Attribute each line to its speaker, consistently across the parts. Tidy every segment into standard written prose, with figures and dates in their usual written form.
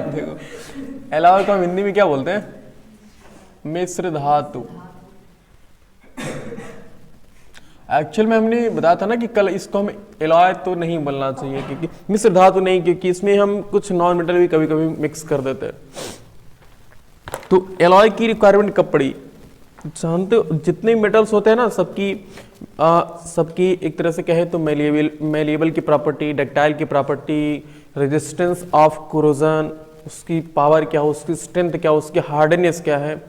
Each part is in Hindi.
Speaker 1: देखो, एलॉय को हम हिंदी में क्या बोलते हैं? मिश्र धातु। एक्चुअल में हमने बताया था ना कि कल इसको हम एलॉय तो नहीं बोलना चाहिए, क्योंकि मिश्र धातु नहीं, क्योंकि इसमें हम कुछ नॉन मेटल भी कभी कभी मिक्स कर देते हैं। तो एलॉय की रिक्वायरमेंट कब पड़ी? जानते हो, जितने मेटल्स होते हैं ना, सबकी एक तरह से कहे तो मेलिएबल की प्रॉपर्टी, डक्टाइल की प्रॉपर्टी, रेजिस्टेंस ऑफ कोरोजन, उसकी पावर क्या हो, उसकी स्ट्रेंथ क्या हो, उसकी हार्डनेस क्या है,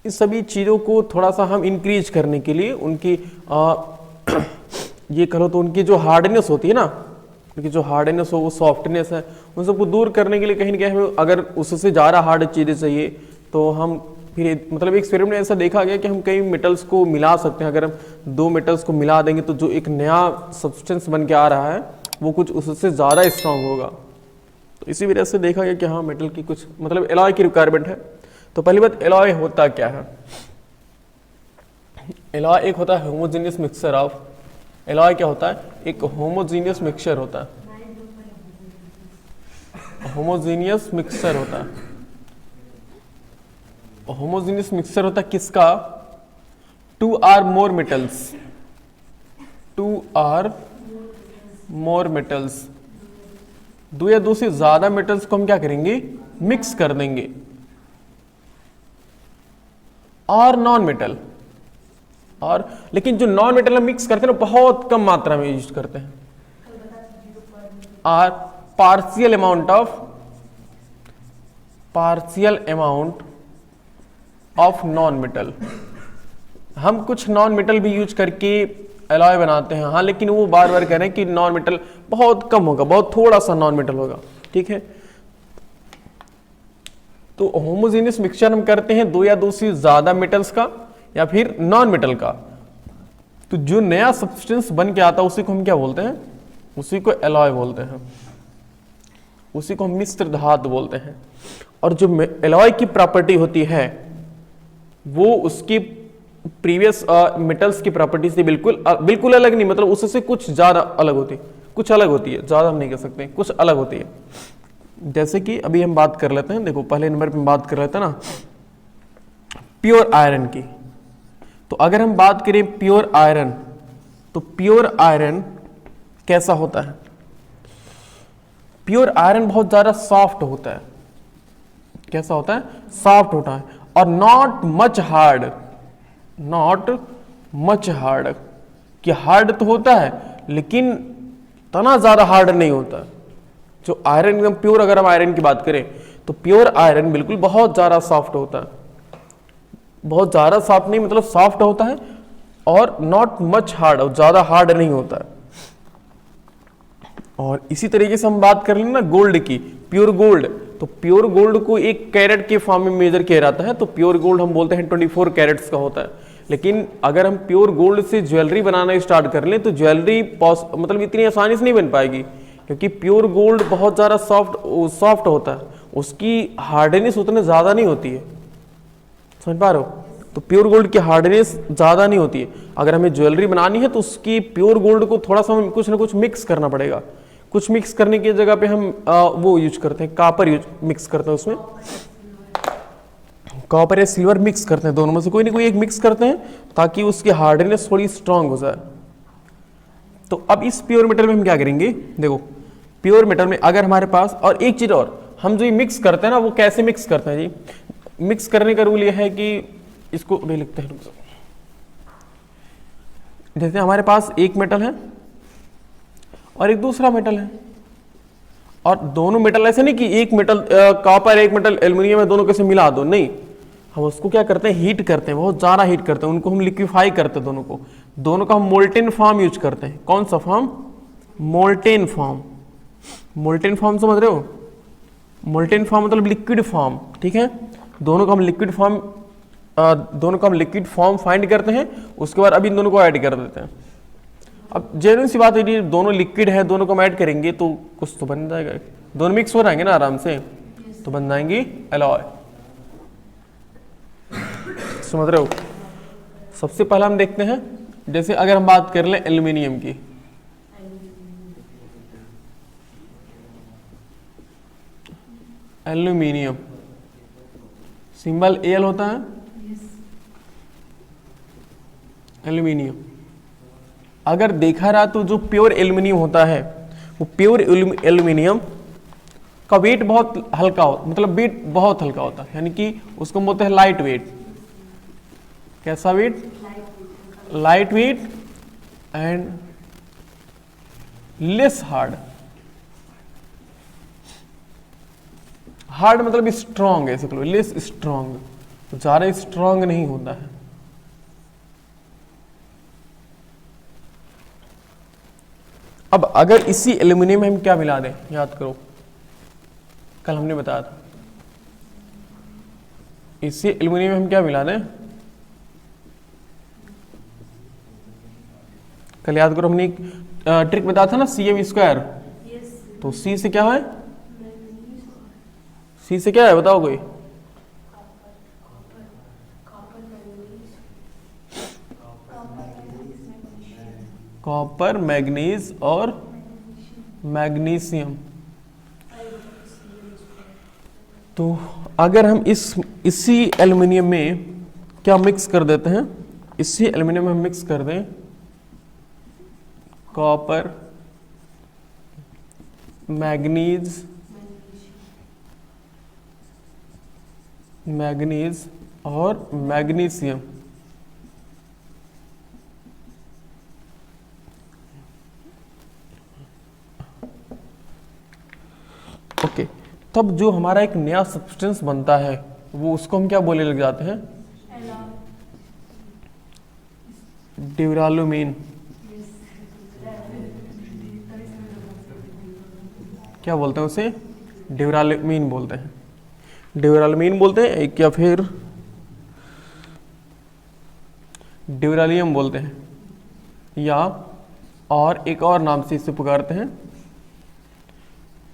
Speaker 1: इस सभी चीज़ों को थोड़ा सा हम इंक्रीज करने के लिए उनकी ये करो तो उनकी जो हार्डनेस होती है ना, उनकी जो हार्डनेस हो, वो सॉफ्टनेस है, उन सबको दूर करने के लिए कहीं ना कहीं हमें अगर उससे ज़्यादा हार्ड चीज़ें चाहिए तो हम फिर मतलब एक्सपेरिमेंट में ऐसा देखा गया कि हम कई मेटल्स को मिला सकते हैं। अगर हम दो मेटल्स को मिला देंगे तो जो एक नया सब्सटेंस बन के आ रहा है वो कुछ उससे ज़्यादा स्ट्रांग होगा। तो इसी वजह से देखा गया कि हाँ, मेटल की कुछ मतलब एलॉय की रिक्वायरमेंट है। तो पहली बात, एलॉय होता क्या है? एलॉय एक होता है होमोजेनियस मिक्सचर ऑफ, एलॉय क्या होता है? एक होमोजेनियस मिक्सचर होता है, होमोजेनियस मिक्सचर होता है। होमोजेनियस मिक्सचर होता है किसका? Two or more metals, two or more metals, दो या दो से ज्यादा मेटल्स को हम क्या करेंगे? मिक्स कर देंगे। और नॉन मेटल, और लेकिन जो नॉन मेटल हम मिक्स करते हैं ना, बहुत कम मात्रा में यूज करते हैं। Or partial amount of non metal, हम कुछ नॉन मेटल भी यूज करके एलॉय बनाते हैं, हाँ, लेकिन वो बार बार कह रहे हैं कि नॉन मेटल बहुत कम होगा, बहुत थोड़ा सा नॉन मेटल होगा, ठीक है। तो होमोजेनियस मिक्सचर हम करते हैं दो या दो से ज्यादा मेटल्स का या फिर नॉन मेटल का। तो जो नया सब्सटेंस बन के आता है उसी को हम क्या बोलते हैं? उसी को एलॉय बोलते हैं, उसी को हम मिश्र धातु बोलते हैं। और जो एलॉय की प्रॉपर्टी होती है वो उसकी प्रीवियस मेटल्स की प्रॉपर्टी से बिल्कुल अलग नहीं, मतलब उससे कुछ ज्यादा अलग होती है, कुछ अलग होती है, ज्यादा हम नहीं कह सकते, कुछ अलग होती है। जैसे कि अभी हम बात कर लेते हैं, देखो पहले नंबर पे बात कर लेते हैं ना प्योर आयरन की। तो अगर हम बात करें प्योर आयरन, तो प्योर आयरन कैसा होता है? प्योर आयरन बहुत ज्यादा सॉफ्ट होता है। कैसा होता है? सॉफ्ट होता है, और not much hard, not much hard, कि हार्ड तो होता है लेकिन इतना ज्यादा हार्ड नहीं होता। जो आयरन एकदम प्योर, अगर हम आयरन की बात करें तो प्योर आयरन बिल्कुल बहुत ज्यादा सॉफ्ट होता है, बहुत ज्यादा सॉफ्ट नहीं, मतलब सॉफ्ट होता है, और नॉट मच हार्ड, और ज्यादा हार्ड नहीं होता है। और इसी तरीके से हम बात कर लें ना गोल्ड की, प्योर गोल्ड, तो प्योर गोल्ड को एक कैरेट के फॉर्म में मेजर किया जाता है, तो प्योर गोल्ड हम बोलते हैं 24 कैरेट्स का होता है। लेकिन अगर हम प्योर गोल्ड से ज्वेलरी बनाना स्टार्ट कर लें तो ज्वेलरी मतलब इतनी आसानी से नहीं बन पाएगी, क्योंकि प्योर गोल्ड बहुत ज़्यादा सॉफ्ट होता है, उसकी हार्डनेस उतने ज़्यादा नहीं होती है, समझ पा रहे हो? तो प्योर गोल्ड की हार्डनेस ज़्यादा नहीं होती है। अगर हमें ज्वेलरी बनानी है तो उसकी प्योर गोल्ड को थोड़ा सा कुछ ना कुछ मिक्स करना पड़ेगा। कुछ मिक्स करने की जगह पे हम वो यूज करते हैं, कापर मिक्स करते हैं, उसमें कॉपर या सिल्वर मिक्स करते हैं, दोनों में से कोई ना कोई एक मिक्स करते हैं ताकि उसकी हार्डनेस थोड़ी स्ट्रांग हो जाए। तो अब इस प्योर मेटल में हम क्या करेंगे? देखो प्योर मेटल में अगर हमारे पास, और एक चीज और, हम जो ये मिक्स करते हैं ना वो कैसे मिक्स करते हैं जी? मिक्स करने का रूल यह है कि इसको नहीं लिखते हैं, जैसे हमारे पास एक मेटल है और एक दूसरा मेटल है, और दोनों मेटल ऐसे नहीं कि एक मेटल कॉपर एक मेटल एल्युमिनियम है, दोनों कैसे मिला दो, नहीं, हम उसको क्या करते हैं? हीट करते हैं, बहुत ज़्यादा हीट करते हैं, उनको हम लिक्विफाई करते हैं, दोनों का हम मोल्टेन फॉर्म यूज करते हैं। कौन सा form? Molten form. Molten form समझ रहे हो? मोल्टेन फॉर्म मतलब लिक्विड फॉर्म, ठीक है। दोनों का हम लिक्विड फॉर्म फाइंड करते हैं, उसके बाद अब इन दोनों को ऐड कर देते हैं। अब जेन्युइन सी बात है, दोनों लिक्विड है, दोनों को हम ऐड करेंगे तो कुछ तो बन जाएगा, दोनों मिक्स हो जाएंगे ना आराम से, तो बन जाएंगी एलॉय। समझ रहे हो? सबसे पहला हम देखते हैं, जैसे अगर हम बात कर लें एल्युमिनियम की, एल्यूमिनियम, सिंबल एल होता है, एल्यूमिनियम। अगर देखा रहा तो जो प्योर एल्यूमिनियम होता है वो प्योर एल्यूमिनियम का वेट बहुत हल्का होता, मतलब वेट बहुत हल्का होता है, यानी कि उसको बोलते हैं लाइट वेट। कैसा weight? Light weight and less hard. Hard मतलब स्ट्रांग है, समझ लो, लेस स्ट्रांग, ज्यादा स्ट्रांग नहीं होता है। अब अगर इसी एल्यूमिनियम में हम क्या मिला दें, याद करो, कल हमने बताया था, इसी एल्यूमिनियम में हम क्या मिला दें, कल याद करो, हमने एक ट्रिक बताया था ना, CM²। तो C से क्या है, C से क्या है बताओ कोई? कॉपर, मैग्नीज और मैग्नीशियम। तो अगर हम इसी एल्युमिनियम में क्या मिक्स कर देते हैं, इसी एल्युमिनियम में हम मिक्स कर दें कॉपर, मैग्नीज और मैग्नीशियम, ओके, तब जो हमारा एक नया सब्सटेंस बनता है वो उसको हम क्या बोलने लग जाते हैं, ड्यूरालुमीन। क्या बोलते हैं उसे? ड्यूरालुमीन बोलते हैं, ड्यूरालुमीन बोलते हैं, एक या फिर ड्यूरालियम बोलते हैं, या और एक और नाम से इसे पुकारते हैं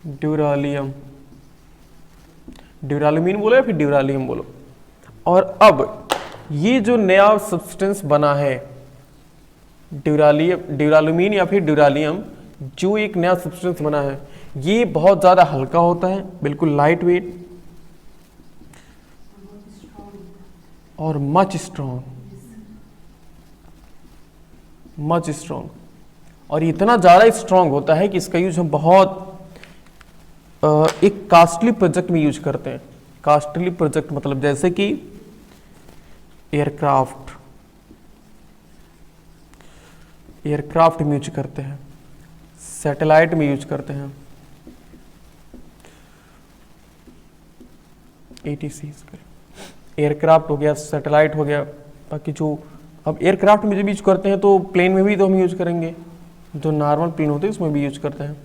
Speaker 1: ड्यूरालियम। ड्यूरालुमीन बोलो या फिर ड्यूरालियम बोलो। और अब ये जो नया सब्सटेंस बना है ड्यूरालुमीन या फिर ड्यूरालियम, जो एक नया सब्सटेंस बना है, ये बहुत ज़्यादा हल्का होता है, बिल्कुल लाइट वेट और मच स्ट्रॉन्ग, और इतना ज़्यादा स्ट्रॉन्ग होता है कि इसका यूज हम बहुत एक कास्टली प्रोजेक्ट में यूज करते हैं। कास्टली प्रोजेक्ट मतलब जैसे कि एयरक्राफ्ट में यूज करते हैं, सैटेलाइट में यूज करते हैं, ATC। एयरक्राफ्ट हो गया, सैटेलाइट हो गया, बाकी जो अब एयरक्राफ्ट में जब यूज करते हैं तो प्लेन में भी तो हम यूज करेंगे, जो नॉर्मल प्लेन होते हैं उसमें भी यूज करते हैं।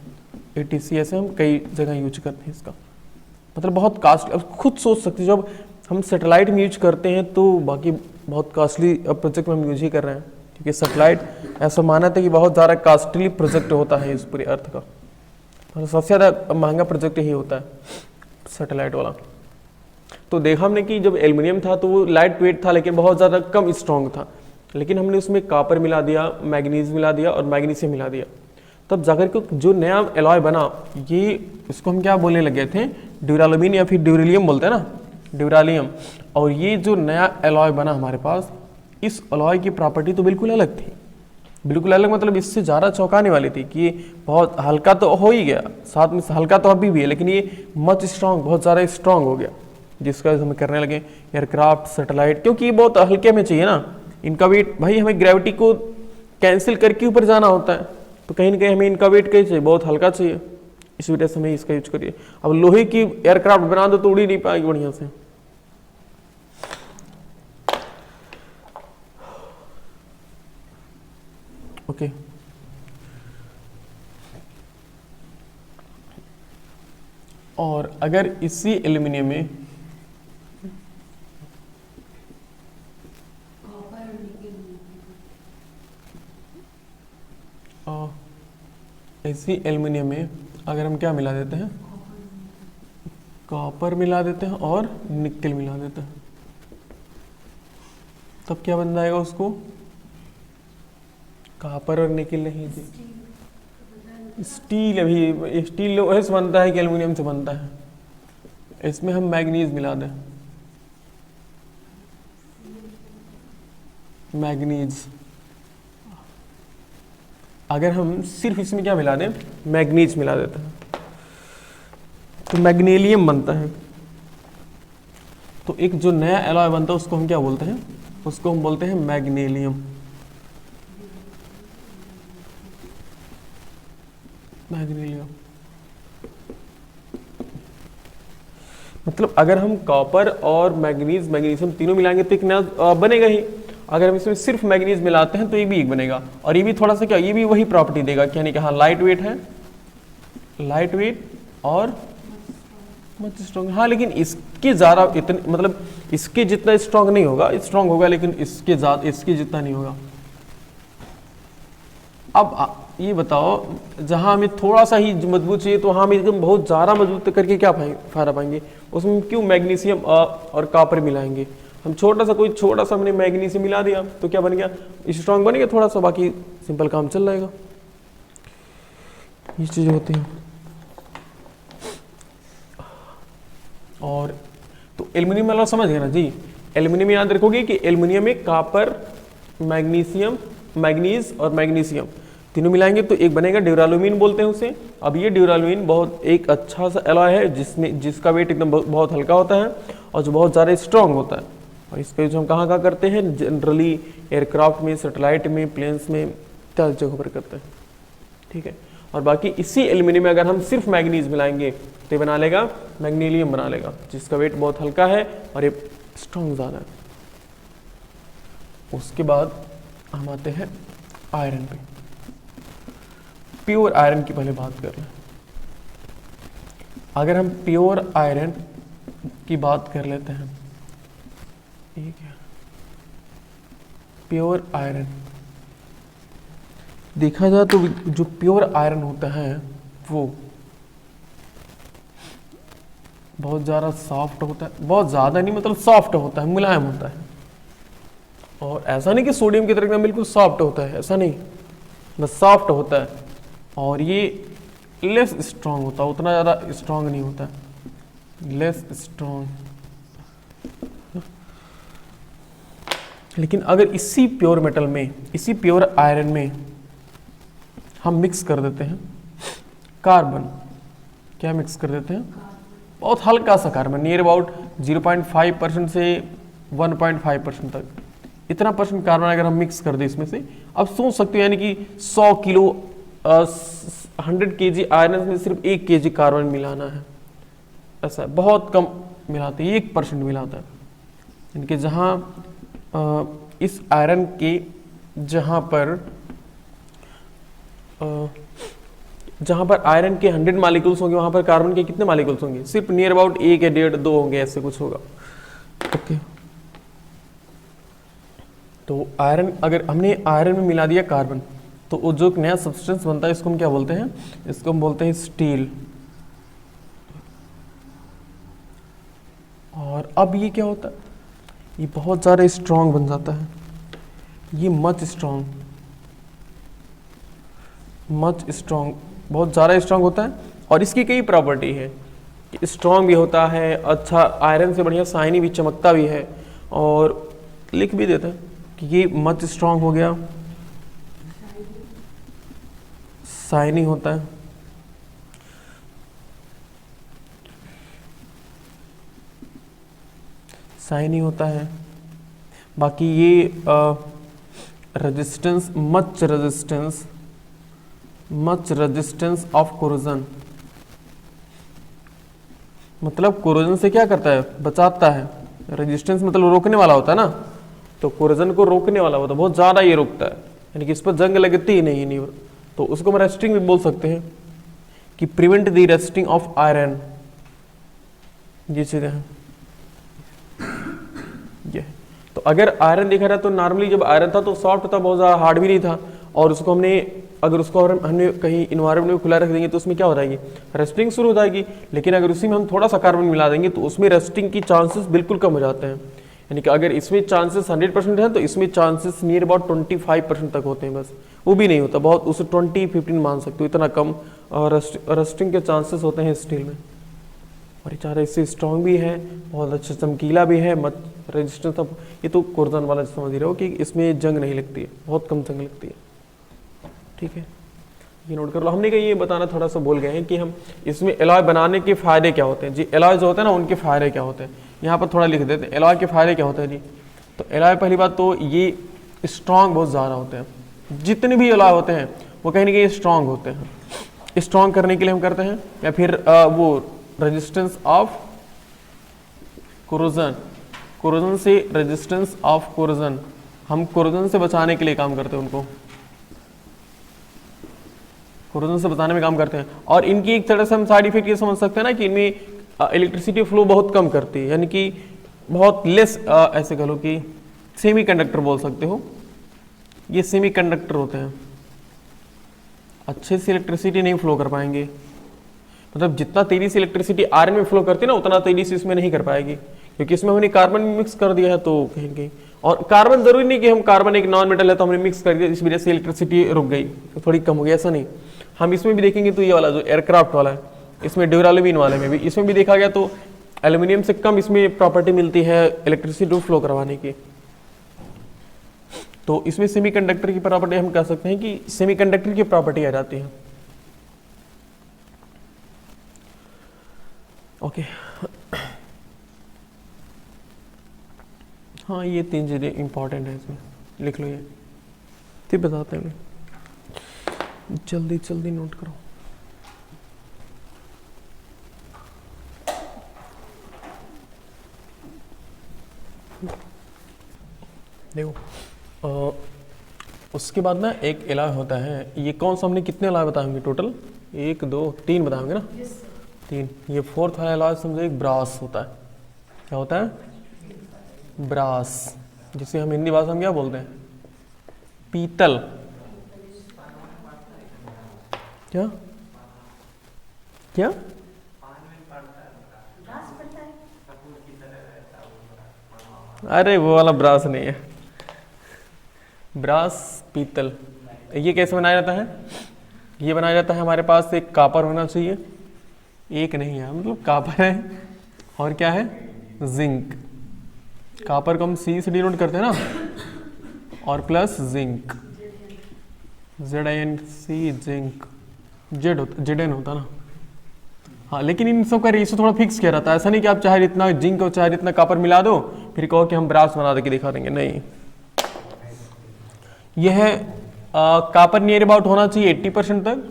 Speaker 1: ATC ऐसे हम कई जगह यूज करते हैं इसका, मतलब बहुत कास्टली। अब खुद सोच सकते हैं, जब हम सैटेलाइट में यूज करते हैं तो बाकी बहुत कास्टली प्रोजेक्ट में हम यूज ही कर रहे हैं, क्योंकि सैटेलाइट ऐसा माना था कि बहुत ज़्यादा कास्टली प्रोजेक्ट होता है इस पूरे अर्थ का, और सबसे ज़्यादा महंगा प्रोजेक्ट ही होता है सैटेलाइट वाला। तो देखा हमने कि जब एल्युमिनियम था तो वो लाइट वेट था, लेकिन बहुत ज़्यादा कम स्ट्रॉन्ग था, लेकिन हमने उसमें कॉपर मिला दिया, मैग्नीज मिला दिया और मैग्नीशियम मिला दिया, तब जाकर के जो नया एलॉय बना, ये इसको हम क्या बोलने लगे थे, ड्यूरालुमीन या फिर ड्यूरेलियम बोलते हैं ना, ड्यूरालियम। और ये जो नया एलॉय बना हमारे पास, इस एलॉय की प्रॉपर्टी तो बिल्कुल अलग थी, बिल्कुल अलग मतलब इससे ज़्यादा चौंकाने वाली थी कि ये बहुत हल्का तो हो ही गया, साथ में हल्का तो अभी भी है, लेकिन ये मच स्ट्रांग, बहुत ज़्यादा स्ट्रांग हो गया, जिसका हम करने लगे एयरक्राफ्ट, सैटेलाइट, क्योंकि ये बहुत हल्के में चाहिए ना, इनका वेट, भाई हमें ग्रेविटी को कैंसिल करके ऊपर जाना होता है, तो कहीं ना कहीं हमें इनका वेट कैसे चाहिए, बहुत हल्का चाहिए, इस वजह से हमें इसका यूज करिए। अब लोहे की एयरक्राफ्ट बना दो तो उड़ ही नहीं पाएगी बढ़िया से। ओके, और अगर इसी एल्युमिनियम में इसी एल्युमिनियम में अगर हम क्या मिला देते हैं, कॉपर मिला देते हैं और निकेल मिला देते हैं, तब क्या बन जाएगा उसको, कॉपर और निकेल नहीं थी, स्टील। अभी स्टील वैसे बनता है कि एल्युमिनियम से बनता है, इसमें हम मैग्नीज मिला दें, मैग्नीज। अगर हम सिर्फ इसमें क्या मिला दें, मैग्नीज मिला देते हैं तो मैग्नीलियम बनता है। तो एक जो नया एलॉय बनता है उसको हम क्या बोलते हैं, उसको हम बोलते हैं मैग्नीलियम, मैग्नीलियम। मतलब अगर हम कॉपर और मैग्नीज, मैग्नीशियम तीनों मिलाएंगे तो एक नया बनेगा ही। अगर हम इसमें सिर्फ मैग्नीज मिलाते हैं तो ये भी एक बनेगा, और ये भी थोड़ा सा क्या, ये भी वही प्रॉपर्टी देगा, यानी कि हाँ लाइट वेट है, लाइट वेट और मच स्ट्रॉन्ग। हाँ लेकिन इसके ज़्यादा इतने, मतलब इसके जितना स्ट्रॉन्ग नहीं होगा, स्ट्रॉन्ग होगा लेकिन इसके ज़्यादा, इसके जितना नहीं होगा। अब ये बताओ, जहाँ हमें थोड़ा सा ही मजबूत चाहिए तो वहाँ हम एकदम बहुत ज़्यादा मजबूत करके क्या फायदा पाएंगे, उसमें क्यों मैग्नीशियम और कॉपर मिलाएंगे। हम छोटा सा, कोई छोटा सा हमने मैग्नीशियम मिला दिया तो क्या बन गया, स्ट्रॉन्ग बन गया थोड़ा सा, बाकी सिंपल काम चल जाएगा। ये चीज़ें होती हैं। और तो एल्युमिनियम वाला समझ गए ना जी। एल्युमिनियम याद रखोगे कि एल्युमिनियम में कॉपर, मैग्नीशियम, मैग्नीज और मैग्नीशियम तीनों मिलाएंगे तो एक बनेगा, ड्यूरालुमीन बोलते हैं उसे। अब ये ड्यूरालुमीन बहुत एक अच्छा सा एलॉय है जिसका वेट एकदम बहुत हल्का होता है और जो बहुत ज़्यादा स्ट्रॉन्ग होता है। और इसका यूज हम कहाँ करते हैं, जनरली एयरक्राफ्ट में, सैटेलाइट में, प्लेन्स में, इत्यादि जगहों पर करते हैं। ठीक है। और बाकी इसी एल्युमिनियम में अगर हम सिर्फ मैग्नीज मिलाएंगे तो ये बना लेगा, मैग्नीलियम बना लेगा, जिसका वेट बहुत हल्का है और ये स्ट्रॉन्ग ज़्यादा है। उसके बाद हम आते हैं आयरन पे। प्योर आयरन की पहले बात कर लें। अगर हम प्योर आयरन की बात कर लेते हैं, ठीक है, प्योर आयरन देखा जाए तो जो प्योर आयरन होता है वो बहुत ज़्यादा सॉफ्ट होता है, बहुत ज़्यादा नहीं मतलब सॉफ्ट होता है, मुलायम होता है। और ऐसा नहीं कि सोडियम की तरह बिल्कुल सॉफ्ट होता है, ऐसा नहीं, बस सॉफ्ट होता है। और ये लेस स्ट्रॉन्ग होता है, उतना ज़्यादा स्ट्रॉन्ग नहीं होता, लेस स्ट्रॉन्ग। लेकिन अगर इसी प्योर मेटल में, इसी प्योर आयरन में हम मिक्स कर देते हैं कार्बन, क्या मिक्स कर देते हैं, बहुत हल्का सा कार्बन, नियर अबाउट 0.5% से 1.5% तक, इतना परसेंट कार्बन अगर हम मिक्स कर दें इसमें से, अब सोच सकते हो यानी कि 100 किलो 100 kg आयरन में सिर्फ 1 kg कार्बन मिलाना है, ऐसा बहुत कम मिलाते हैं, 1% मिलाता है। यानी कि जहाँ इस आयरन के जहाँ पर आयरन के 100 मालिक्यूल्स होंगे वहाँ पर कार्बन के कितने मालिक्यूल्स होंगे, सिर्फ नियर अबाउट 1 या 1.5 2 होंगे, ऐसे कुछ होगा। ओके, तो आयरन, अगर हमने आयरन में मिला दिया कार्बन तो वो जो नया सब्सटेंस बनता है इसको हम क्या बोलते हैं, इसको हम बोलते हैं स्टील। और अब ये क्या होता है, ये बहुत ज़्यादा स्ट्रॉन्ग बन जाता है, ये मच स्ट्रॉन्ग, बहुत ज़्यादा स्ट्रॉन्ग होता है। और इसकी कई प्रॉपर्टी है कि स्ट्रॉन्ग भी होता है, अच्छा आयरन से बढ़िया शाइनी भी, चमकता भी है। और लिख भी देता है कि ये मच स्ट्रॉन्ग हो गया, शाइनी होता है, शाइनी होता है। बाकी ये resistance, much resistance of corrosion, मतलब कोरोजन से क्या करता है, बचाता है। रेजिस्टेंस मतलब रोकने वाला होता है ना, तो कोरोजन को रोकने वाला होता है, बहुत ज़्यादा ये रोकता है, यानी कि इस पर जंग लगती ही नहीं, तो उसको हम रेस्टिंग भी बोल सकते हैं कि prevent the resting of iron, ये चीज़ें हैं ये। तो अगर आयरन देखा जाए तो नॉर्मली जब आयरन था तो सॉफ्ट था, बहुत ज़्यादा हार्ड भी नहीं था, और उसको हमने कहीं इन्वायरमेंट में खुला रख देंगे तो उसमें क्या हो जाएगी, रस्टिंग शुरू हो जाएगी। लेकिन अगर उसी में हम थोड़ा सा कार्बन मिला देंगे तो उसमें रस्टिंग की चांसेस बिल्कुल कम हो जाते हैं। यानी कि अगर इसमें चांसेस 100% है तो इसमें चांसेस नियर अबाउट 25% तक होते हैं, बस वो भी नहीं होता, बहुत उसे 20-15 मान सकते हो, इतना कम रस्टिंग के चांसेस होते हैं स्टील में। और ये चारा इससे स्ट्रॉन्ग भी है, बहुत अच्छा चमकीला भी है, मत रेजिस्टेंस अब ये तो कुर्जन वाला समझ रहे हो कि इसमें जंग नहीं लगती है, बहुत कम जंग लगती है। ठीक है, ये नोट कर लो। हमने कहा ये बताना थोड़ा सा भूल गए हैं कि हम इसमें एलॉय बनाने के फायदे क्या होते हैं जी। एलॉय जो होते हैं ना उनके फायदे क्या होते हैं, यहाँ पर थोड़ा लिख देते हैं एलॉय के फायदे क्या होते हैं जी। तो एलॉय पहली बात तो ये स्ट्रॉन्ग बहुत ज़्यादा होते हैं, जितने भी एलॉय होते हैं वो कहीं ना कहीं स्ट्रॉन्ग होते हैं। स्ट्रॉन्ग करने के लिए हम करते हैं, या फिर वो रेजिस्टेंस ऑफ कोरोजन, कोरोजन से रेजिस्टेंस ऑफ कोरोजन, हम कोरोजन से बचाने के लिए काम करते हैं, उनको कोरोजन से बचाने में काम करते हैं। और इनकी एक तरह से हम साइड इफेक्ट ये समझ सकते हैं ना कि इनमें इलेक्ट्रिसिटी फ्लो बहुत कम करती है, यानी कि बहुत लेस, ऐसे कह लो कि सेमी कंडक्टर बोल सकते हो, ये सेमी कंडक्टर होते हैं, अच्छे से इलेक्ट्रिसिटी नहीं फ्लो कर पाएंगे, मतलब जितना तेजी से इलेक्ट्रिसिटी आयरन में फ्लो करती है ना उतना तेजी से इसमें नहीं कर पाएगी, क्योंकि इसमें हमने कार्बन मिक्स कर दिया है। तो कहीं कहीं और कार्बन जरूरी नहीं कि हम कार्बन एक नॉन मेटल है तो हमने मिक्स कर दिया इस वजह से इलेक्ट्रिसिटी रुक गई तो थोड़ी कम हो गई, ऐसा नहीं। हम इसमें भी देखेंगे तो ये वाला जो एयरक्राफ्ट वाला है, इसमें ड्यूरालुमिन वाले में भी, इसमें भी देखा गया तो एल्यूमिनियम से कम इसमें प्रॉपर्टी मिलती है इलेक्ट्रिसिटी फ्लो करवाने की। तो इसमें सेमीकंडक्टर की प्रॉपर्टी हम कह सकते हैं कि सेमीकंडक्टर की प्रॉपर्टी आ जाती है। ओके, हाँ ये 3 चीजें इंपॉर्टेंट है, इसमें लिख लो, ये फिर बताते हैं, जल्दी जल्दी नोट करो। देखो उसके बाद ना एक एलॉय होता है, ये कौन सा, हमने कितने एलॉय बताएंगे टोटल, 1 2 3 बताएंगे ना, 3। ये 4th वाला एलॉय समझो एक ब्रास होता है। क्या होता है? ब्रास, जिसे हम हिंदी भाषा में क्या बोलते हैं? पीतल। क्या क्या? अरे वो वाला ब्रास नहीं है, ब्रास पीतल। ये कैसे बनाया जाता है? ये बनाया जाता है, हमारे पास एक कापर होना चाहिए, एक नहीं है, मतलब कापर है और क्या है? जिंक। कापर को हम सी से डिनोट करते हैं ना, और plus zinc, ZINC, zinc. Z होता ना, हाँ। लेकिन इन सब का रेशियो थोड़ा फिक्स किया रहता है, ऐसा नहीं कि आप चाहे इतना जिंक और चाहे इतना कापर मिला दो फिर कहो कि हम ब्रास बना के दिखा देंगे, नहीं। यह है कापर नियर अबाउट होना चाहिए 80% तक,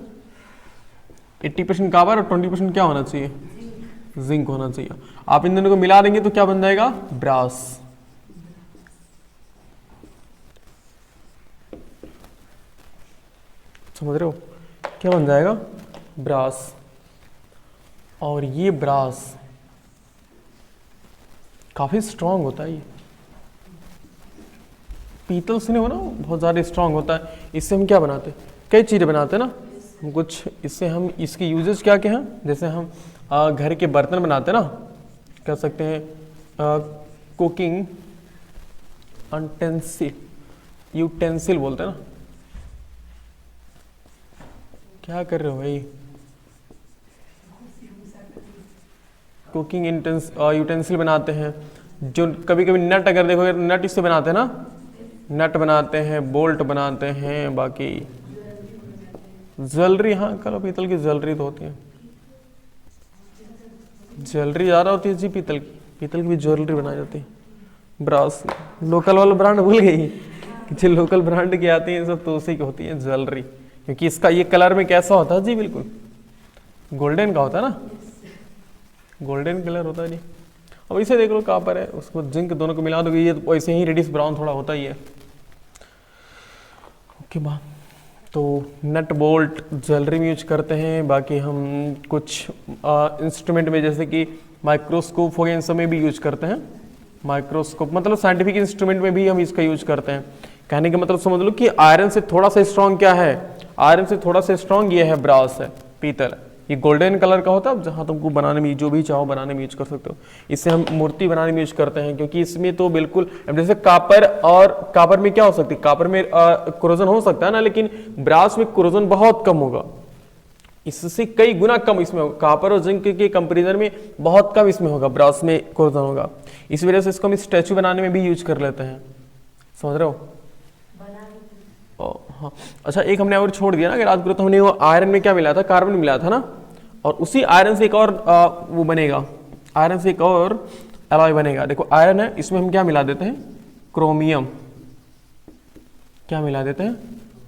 Speaker 1: 80% कापर और 20% क्या होना चाहिए? जिंक होना चाहिए। आप इन दोनों को मिला देंगे तो क्या बन जाएगा? ब्रास। समझ रहे हो? क्या बन जाएगा? ब्रास। और ये ब्रास काफी स्ट्रांग होता है, ये पीतल से नहीं हो ना, बहुत ज़्यादा स्ट्रांग होता है। इससे हम क्या बनाते हैं? कई चीज़ें बनाते हैं ना हम, कुछ इससे हम, इसके यूजेस क्या क्या हैं? जैसे हम घर के बर्तन बनाते हैं ना, कह सकते हैं कुकिंग यूटेंसिल बोलते हैं ना। क्या कर रहे हो भाई? कुकिंग यूटेंसिल बनाते हैं, जो कभी कभी नट, अगर देखोगे नट इससे बनाते हैं ना, नट बनाते हैं, बोल्ट बनाते हैं, बाकी ज्वेलरी, हाँ कलो पीतल की ज्वेलरी तो होती है, ज्वेलरी ज़्यादा होती है जी पीतल की भी ज्वेलरी बनाई जाती है। ब्रास, लोकल वाला ब्रांड भूल गई कि जो लोकल ब्रांड की आती है सब तो उसी की होती है ज्वेलरी, क्योंकि इसका ये कलर में कैसा होता है जी? बिल्कुल गोल्डन का होता है ना, गोल्डन कलर होता है जी। अब इसे देख लो, कापर है, उसको जिंक, दोनों को मिला दोगे ये वैसे ही रेडिश ब्राउन थोड़ा होता ही है। ओके बात, तो नट बोल्ट ज्वेलरी में यूज करते हैं, बाकी हम कुछ इंस्ट्रूमेंट में जैसे कि माइक्रोस्कोप हो गया, इन सब में भी यूज करते हैं। माइक्रोस्कोप मतलब साइंटिफिक इंस्ट्रूमेंट में भी हम इसका यूज करते हैं। कहने का मतलब समझ लो कि आयरन से थोड़ा सा स्ट्रॉन्ग क्या है? आयरन से थोड़ा सा स्ट्रॉन्ग ये है ब्रास है, पीतल। ये गोल्डन कलर का होता है, जहाँ तुमको बनाने में जो भी चाहो बनाने में यूज कर सकते हो। इससे हम मूर्ति बनाने में यूज करते हैं, क्योंकि इसमें तो बिल्कुल, अब जैसे कापर, और कापर में क्या हो सकती है? कापर में कोरोजन हो सकता है ना, लेकिन ब्रास में कोरोजन बहुत कम होगा, इससे कई गुना कम इसमें होगा, कॉपर और जिंक के कंपेरिजन में बहुत कम इसमें होगा, ब्रास में कोरोजन होगा। इस वजह से इसको हम स्टैचू बनाने में भी यूज कर लेते हैं, समझ रहे हो। हाँ अच्छा, एक हमने और छोड़ दिया ना, अगर याद करो तो हमने वो आयरन में क्या मिला था, कार्बन मिला था ना, और उसी आयरन से एक और वो बनेगा, आयरन से एक और एलॉय बनेगा। देखो आयरन है, इसमें हम क्या मिला देते हैं, क्रोमियम। क्या मिला देते हैं,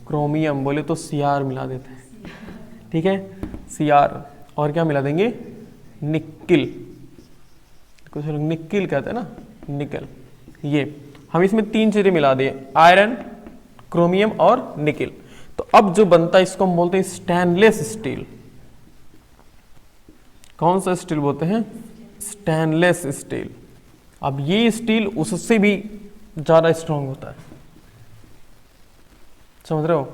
Speaker 1: क्रोमियम, बोले तो सीआर मिला देते हैं, ठीक है, सीआर। और क्या मिला देंगे, निकिल, कुछ लोग निकिल कहते हैं ना, निकल। ये हम इसमें 3 चीजें मिला दिए, आयरन, क्रोमियम और निकिल। तो अब जो बनता है इसको हम बोलते हैं स्टेनलेस स्टील। कौन सा स्टील बोलते हैं, स्टेनलेस स्टील। अब ये स्टील उससे भी ज्यादा स्ट्रांग होता है, समझ रहे हो,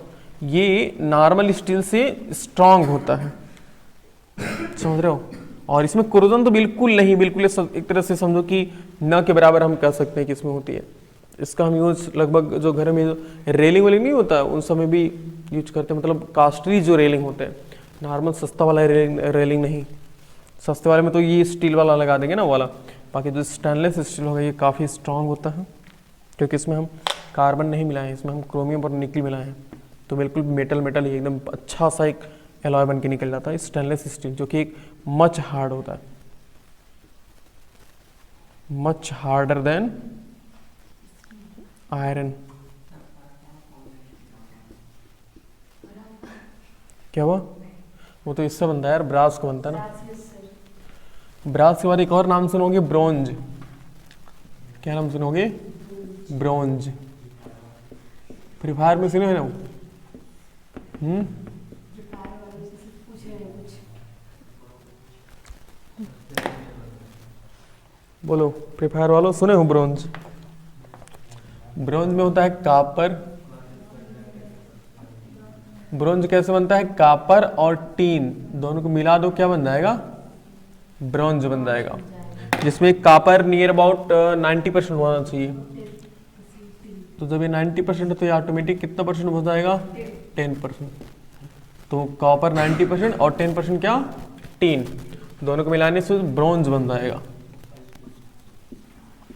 Speaker 1: ये नॉर्मल स्टील से स्ट्रांग होता है, समझ रहे हो। और इसमें कोरोजन तो बिल्कुल नहीं, बिल्कुल एक तरह से समझो कि न के बराबर हम कह सकते हैं कि इसमें होती है। इसका हम यूज लगभग जो घर में रेलिंग वेलिंग नहीं होता है उन समय भी यूज करते हैं, मतलब कास्टली जो रेलिंग होते हैं, नॉर्मल सस्ता वाला रेलिंग नहीं, सस्ते वाले में तो ये स्टील वाला लगा देंगे ना वाला। बाकी जो स्टेनलेस स्टील होगा ये काफ़ी स्ट्रांग होता है, क्योंकि इसमें हम कार्बन नहीं मिलाए हैं, इसमें हम क्रोमियम और निकल मिलाए हैं, तो बिल्कुल मेटल मेटल ही एकदम अच्छा सा एक एलॉय बन के निकल जाता है स्टेनलेस स्टील, जो कि एक मच हार्ड होता है, मच हार्डर देन आयरन। क्या हुआ, वो तो इससे बनता है यार, ब्रास को बनता है ना। ब्रास के बाद एक और नाम सुनोगे, ब्रोंज। क्या नाम सुनोगे, ब्रोंज। फ्री फायर में सुने हैं ना, बोलो फ्री फायर वालों सुने हो ब्रोंज। ब्रोंज में होता है कापर। ब्रोंज कैसे बनता है, कापर और टीन दोनों को मिला दो, क्या बन जाएगा, ब्रोंज बन जाएगा, जिसमें कापर नियर अबाउट 90% होना चाहिए। तो जब ये 90% है तो ये ऑटोमेटिक कितना परसेंट हो जाएगा, 10%। तो कॉपर 90% और 10% क्या, टीन, दोनों को मिलाने से ब्रोंज बन जाएगा।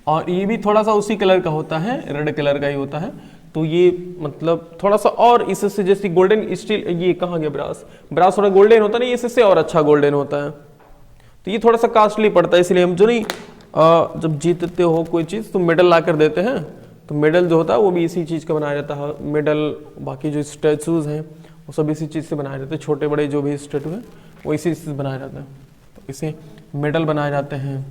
Speaker 1: और ये भी थोड़ा सा उसी कलर का होता है, रेड कलर का ही होता है। तो ये मतलब थोड़ा सा और इससे, जैसे गोल्डन स्टील, ये कहाँ गया ब्रास, ब्रास थोड़ा गोल्डन होता है ना, इससे और अच्छा गोल्डन होता है। तो ये थोड़ा सा कॉस्टली पड़ता है, इसलिए हम जो नहीं जब जीतते हो कोई चीज़ तो मेडल ला कर देते हैं, तो मेडल जो होता है वो भी इसी चीज़ का बनाया जाता है। मेडल, बाकी जो स्टैचूज हैं वो सब इसी चीज़ से बनाए जाते हैं, छोटे बड़े जो भी स्टैचू हैं वो इसी चीज़ से बनाए जाते हैं। तो इसे मेडल बनाए जाते हैं,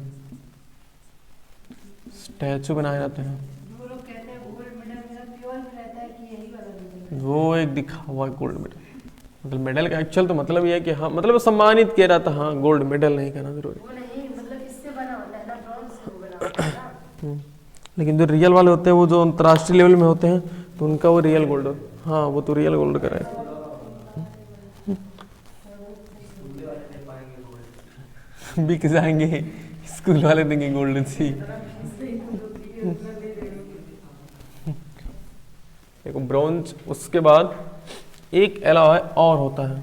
Speaker 1: स्टैचू बनाए जाते हैं। वो एक दिखा हुआ गोल्ड मेडल, मतलब मेडल का एक्चुअल तो मतलब ये है कि हाँ, मतलब सम्मानित किया जाता है, हाँ गोल्ड मेडल नहीं कहना जरूरी। लेकिन जो रियल वाले होते हैं वो जो अंतर्राष्ट्रीय लेवल में होते हैं तो उनका वो रियल गोल्ड, हाँ वो तो रियल गोल्ड का है। बिक जाएंगे, स्कूल वाले देंगे गोल्डन सी। देखो ब्रोंज, उसके बाद एक एलॉय और होता है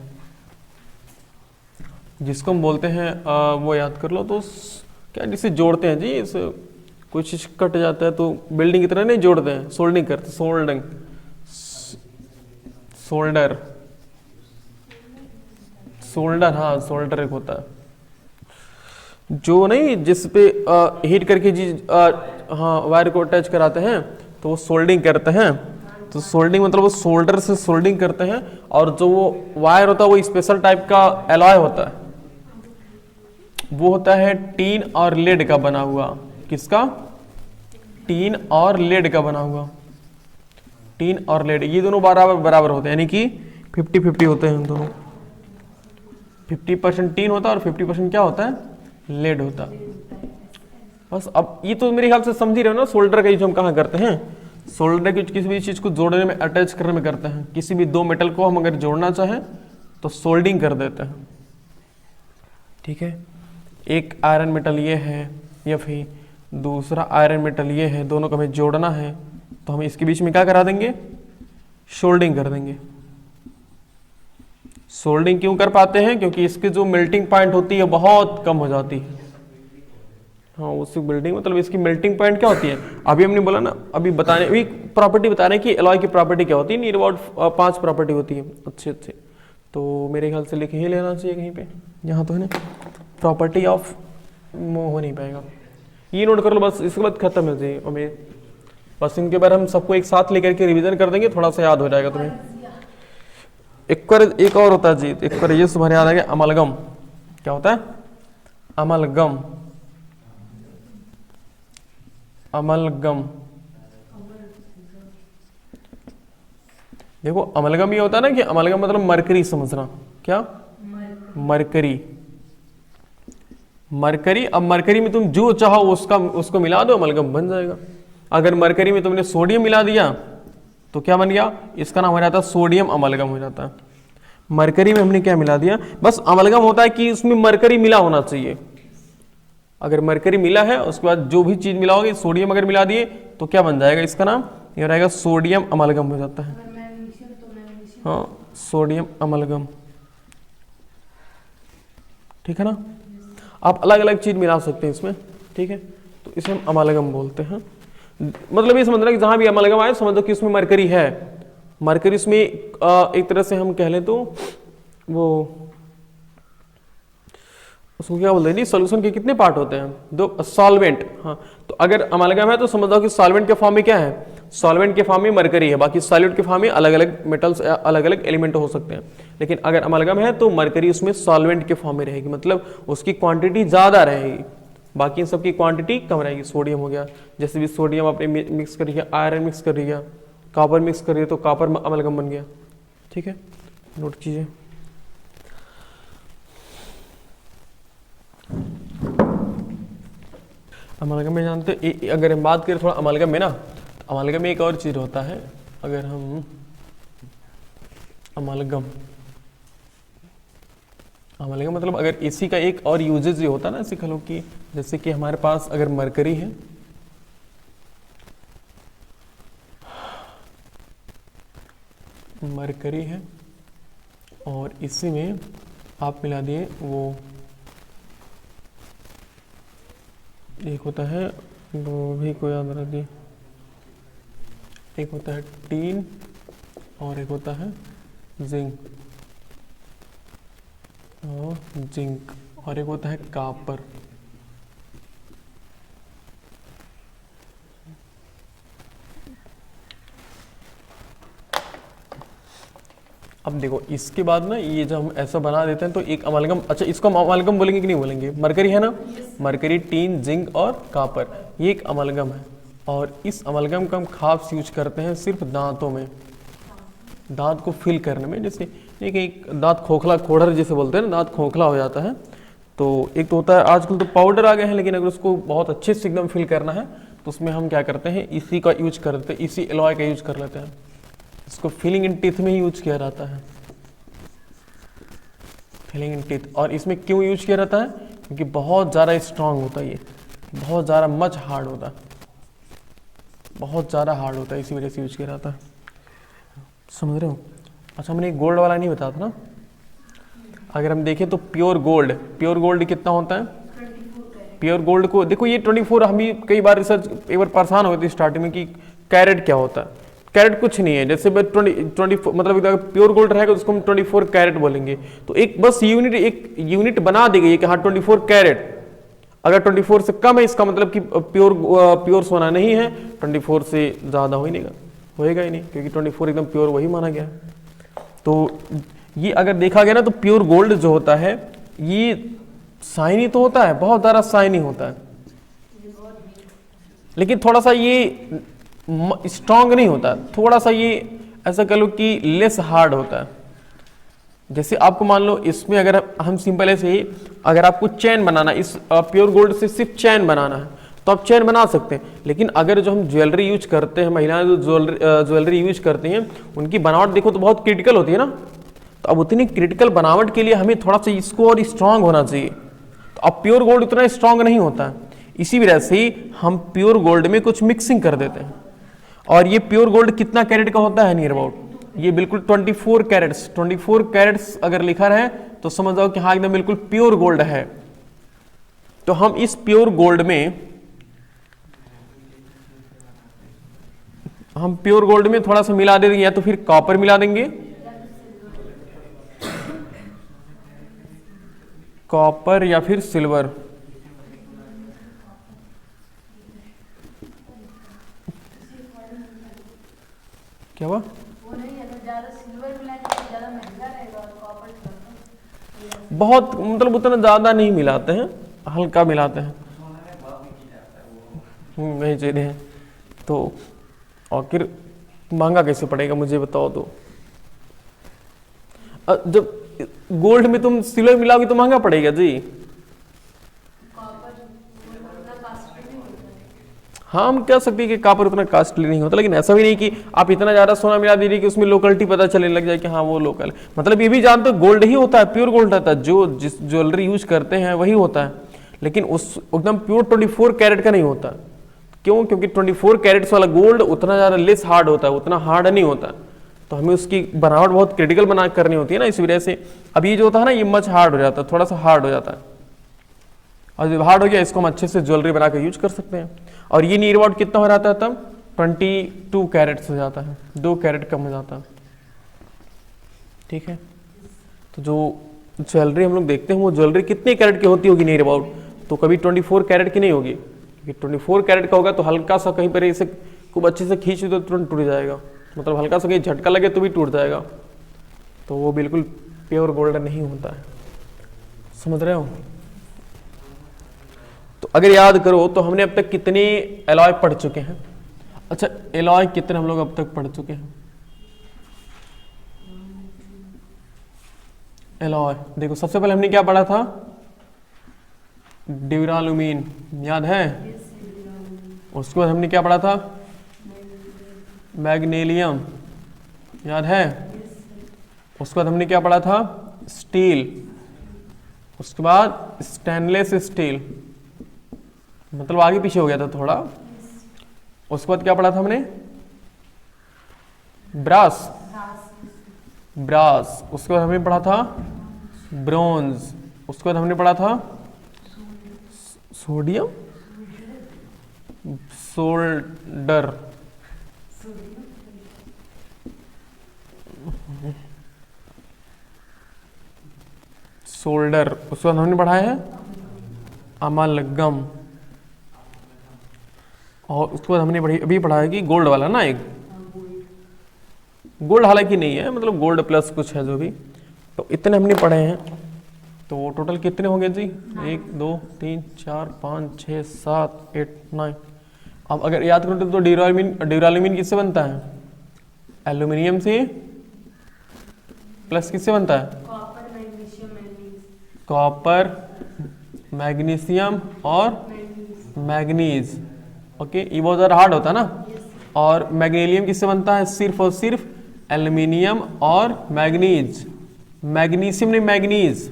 Speaker 1: जिसको हम बोलते हैं वो याद कर लो तो क्या, जिसे जोड़ते हैं जी, इस कोई चीज कट जाता है तो बिल्डिंग की तरह नहीं जोड़ते हैं, सोल्डिंग करते, सोल्डिंग, सोल्डर, सोल्डर, हाँ सोल्डर एक होता है जो नहीं, जिस पे हीट करके जी हाँ वायर को अटैच कराते हैं तो वो सोल्डिंग करते हैं। तो सोल्डिंग मतलब वो सोल्डर से सोल्डिंग करते हैं, और जो वो वायर होता है वो स्पेशल टाइप का एलॉय होता है, वो होता है टीन और लेड का बना हुआ। किसका, टीन और लेड का बना हुआ। टीन और लेड ये दोनों बराबर बराबर होते हैं, यानी कि 50-50 होते हैं दोनों। 50% टीन होता है और 50% क्या होता है, लेड होता है। बस अब ये तो मेरे ख्याल से समझ ही रहे हो ना, सोल्डर का यूज हम कहाँ करते हैं, सोल्डर की किसी भी चीज को जोड़ने में, अटैच करने में करते हैं। किसी भी दो मेटल को हम अगर जोड़ना चाहें तो सोल्डिंग कर देते हैं, ठीक है। एक आयरन मेटल ये है या फिर दूसरा आयरन मेटल ये है, दोनों को हमें जोड़ना है तो हम इसके बीच में क्या करा देंगे, सोल्डिंग कर देंगे। सोल्डिंग क्यों कर पाते हैं? क्योंकि इसकी जो मेल्टिंग पॉइंट होती है बहुत कम हो जाती है। हाँ, उसकी बिल्डिंग मतलब इसकी मेल्टिंग पॉइंट क्या होती है? अभी हमने बोला ना, अभी बताने अभी प्रॉपर्टी बता रहे हैं कि एलॉय की प्रॉपर्टी क्या होती है। नियर अबाउट 5 प्रॉपर्टी होती है अच्छे। तो मेरे ख्याल से लिख ही लेना चाहिए कहीं पे, यहाँ तो है ना। प्रॉपर्टी ऑफ हो नहीं पाएगा, ये नोट कर लो बस, इसके बाद खत्म है जी। हमें बस इनके बारे हम सबको एक साथ लेकर के रिवीजन कर देंगे, थोड़ा सा याद हो जाएगा तुम्हें। एक और होता है जी, एक बार ये तुम्हारे याद आ गया, अमलगम। क्या होता है? अमलगम। अमलगम देखो, अमलगम ये होता है ना कि अमलगम मतलब मरकरी समझना। क्या? मरकरी। मरकरी, अब मरकरी में तुम जो चाहो उसको मिला दो, अमलगम बन जाएगा। अगर मरकरी में तुमने सोडियम मिला दिया तो क्या बन गया? इसका नाम हो जाता है सोडियम अमलगम हो जाता है। मरकरी में हमने क्या मिला दिया? बस अमलगम होता है कि उसमें मरकरी मिला होना चाहिए। अगर मरकरी मिला है, उसके बाद जो भी चीज मिलाओगे, सोडियम अगर मिला दिए तो क्या बन जाएगा? इसका नाम ये रहेगा सोडियम अमलगम हो जाता है। हाँ, सोडियम अमलगम, ठीक है ना। आप अलग अलग चीज मिला सकते हैं इसमें, ठीक है। तो इसे हम अमलगम बोलते हैं। मतलब ये समझना कि जहां भी अमलगम आए समझ लो कि उसमें मरकरी है। मरकरी इसमें एक तरह से हम कह लें तो वो उसको क्या बोलते हैं, सोल्यूशन के कितने पार्ट होते हैं? 2। सॉल्वेंट। हाँ, तो अगर अमलगम है तो समझ लो कि सॉल्वेंट के फॉर्म में क्या है? सॉल्वेंट के फॉर्म में मरकरी है, बाकी सॉल्यूट के फॉर्म में अलग अलग मेटल्स, अलग अलग एलिमेंट हो सकते हैं। लेकिन अगर अमलगम है तो मरकरी उसमें सॉल्वेंट के फॉर्म में रहेगी, मतलब उसकी क्वांटिटी ज्यादा रहेगी, बाकी इन सबकी क्वांटिटी कम रहेगी। सोडियम हो गया, जैसे भी सोडियम आपने मिक्स कर दिया, आयरन मिक्स कर दिया, कॉपर मिक्स कर दिया तो कॉपर अमलगम बन गया, ठीक है। नोट कीजिए। अमलगम में जानते, अगर हम बात करें थोड़ा अमलगम में ना, तो अमलगम में एक और चीज होता है। अगर हम अमलगम मतलब अगर इसी का एक और यूजेज ये होता है ना, सीख लो कि जैसे कि हमारे पास अगर मरकरी है, मरकरी है और इसी में आप मिला दिए वो एक होता है, वो भी को याद रखिए, एक होता है टीन और एक होता है जिंक, और एक होता है कॉपर। अब देखो इसके बाद ना, ये जब हम ऐसा बना देते हैं तो एक अमलगम, अच्छा इसको हम अमलगम बोलेंगे कि नहीं बोलेंगे? मरकरी है ना, मरकरी, टीन, जिंक और कॉपर, ये एक अमलगम है। और इस अमलगम का हम खास यूज करते हैं सिर्फ दांतों में, दांत को फिल करने में। जैसे एक दांत खोखला, खोड़र जिसे बोलते हैं ना, दांत खोखला हो जाता है, तो एक तो होता है, आजकल तो पाउडर आ गए हैं, लेकिन अगर उसको बहुत अच्छे से एकदम फिल करना है तो उसमें हम क्या करते हैं, इसी का यूज करते हैं, इसी एलॉय का यूज कर लेते हैं। इसको फिलिंग इन टीथ में ही यूज किया जाता है, फिलिंग इन टीथ। और इसमें क्यों यूज किया जाता है? क्योंकि बहुत ज़्यादा स्ट्रांग होता है, ये बहुत ज़्यादा मच हार्ड होता है, बहुत ज़्यादा हार्ड होता है, इसी वजह से यूज किया जाता है। समझ रहे हो? अच्छा, मैंने गोल्ड वाला नहीं बताया था ना। अगर हम देखें तो प्योर गोल्ड कितना होता है? प्योर गोल्ड को देखो, ये 24, हम भी कई बार रिसर्च, एक बार परेशान हो गए थे स्टार्टिंग में कि कैरेट क्या होता है। कैरेट कुछ नहीं है, जैसे 24 मतलब अगर प्योर गोल्ड रहेगा तो उसको हम 24 कैरेट बोलेंगे। तो एक बस एक यूनिट बना दी गई है कि हाँ 24 कैरेट। अगर 24 से कम है इसका मतलब कि प्योर सोना नहीं है, 24 से ज़्यादा होएगा ही नहीं, क्योंकि 24 एकदम प्योर वही माना गया है। तो ये अगर देखा गया ना, तो प्योर गोल्ड जो होता है ये शाइनी तो होता है, बहुत ज़्यादा शाइनी होता है, लेकिन थोड़ा सा ये स्ट्रांग नहीं होता, थोड़ा सा ये ऐसा कह लो कि लेस हार्ड होता है। जैसे आपको मान लो इसमें अगर हम सिंपल ऐसे ही, अगर आपको चैन बनाना, इस प्योर गोल्ड से सिर्फ चैन बनाना है तो आप चैन बना सकते हैं। लेकिन अगर जो हम ज्वेलरी यूज करते हैं, महिलाएं जो ज्वेलरी यूज करती हैं, उनकी बनावट देखो तो बहुत क्रिटिकल होती है ना। तो अब उतनी क्रिटिकल बनावट के लिए हमें थोड़ा सा इसको और स्ट्रांग होना चाहिए। तो अब प्योर गोल्ड उतना स्ट्रांग नहीं होता है, इसी वजह से हम प्योर गोल्ड में कुछ मिक्सिंग कर देते हैं। और ये प्योर गोल्ड कितना कैरेट का होता है? नियर अबाउट ये बिल्कुल 24 कैरेट्स, 24 कैरेट्स अगर लिखा रहे तो समझ जाओ कि हाँ एकदम बिल्कुल प्योर गोल्ड है। तो हम इस प्योर गोल्ड में थोड़ा सा मिला देंगे, या तो फिर कॉपर मिला देंगे, कॉपर या फिर सिल्वर। क्या हुआ? बहुत मतलब उतना ज्यादा नहीं मिलाते हैं, हल्का मिलाते हैं। वही चीजें हैं। तो आखिर महंगा कैसे पड़ेगा मुझे बताओ तो। जब गोल्ड में तुम सिल्वर मिलाओगे तो महंगा पड़ेगा जी। हाँ हम कह सकते हैं कि कॉपर उतना कॉस्टली नहीं होता, लेकिन ऐसा भी नहीं कि आप इतना ज्यादा सोना मिला दीजिए कि उसमें लोकलिटी पता चलने लग जाए कि हाँ वो लोकल है। मतलब ये भी जानते हो गोल्ड ही होता है, प्योर गोल्ड रहता है, जो जिस ज्वेलरी यूज करते हैं वही होता है, लेकिन उस एकदम प्योर 24 कैरेट का नहीं होता। क्यों? क्योंकि 24 कैरेट्स वाला गोल्ड उतना ज्यादा लेस हार्ड होता है, उतना हार्ड नहीं होता। तो हमें उसकी बनावट बहुत क्रिटिकल बना करनी होती है ना, इस वजह से। अब ये जो होता है ना, ये मच हार्ड हो जाता है, थोड़ा सा हार्ड हो जाता है, और जब हार्ड हो गया इसको हम अच्छे से ज्वेलरी बना के यूज कर सकते हैं। और ये नियर अबाउट कितना हो जाता है तब? 22 कैरेट्स हो जाता है, 2 कैरेट कम हो जाता है। ठीक है, तो जो ज्वेलरी हम लोग देखते हैं वो ज्वेलरी कितने कैरेट की होती होगी नियर अबाउट? तो कभी 24 कैरेट की नहीं होगी, क्योंकि 24 कैरेट का होगा तो हल्का सा कहीं पर इसे खूब अच्छे से खींच तो तुरंत टूट जाएगा, मतलब हल्का सा कहीं झटका लगे तो भी टूट जाएगा। तो वो बिल्कुल प्योर गोल्ड नहीं होता है, समझ रहे हो? तो अगर याद करो तो हमने अब तक कितने एलॉय पढ़ चुके हैं? अच्छा, एलॉय कितने हम लोग अब तक पढ़ चुके हैं? एलॉय देखो, सबसे पहले हमने क्या पढ़ा था? ड्यूरालुमीन, याद है? उसके बाद हमने क्या पढ़ा था? मैग्नीशियम, याद है? उसके बाद हमने क्या पढ़ा था? स्टील। उसके बाद स्टेनलेस स्टील, मतलब आगे पीछे हो गया था थोड़ा। उसके बाद क्या पढ़ा था हमने? Brass, brass. उसके बाद हमने पढ़ा था ब्रोंज। उसके बाद हमने पढ़ा था सोडियम, सोल्डर, सोल्डर। उसके बाद हमने पढ़ा है अमालगम। और उसके बाद हमने अभी पढ़ा है कि गोल्ड वाला ना, एक गोल्ड हालांकि नहीं है, मतलब गोल्ड प्लस कुछ है जो भी। तो इतने हमने पढ़े हैं। तो टोटल कितने होंगे जी? 1 2 3 4 5 6 7 8 9। अब अगर याद करो तो ड्यूरालुमीन किससे बनता है? एल्यूमिनियम से, प्लस किससे बनता है? कॉपर, मैग्नीशियम और मैग्नीज। ओके, ये बहुत ज़्यादा हार्ड होता है ना। और मैग्नीशियम किससे बनता है? सिर्फ और सिर्फ एल्यूमिनियम और मैग्नीज। मैग्नीशियम नहीं, मैग्नीज।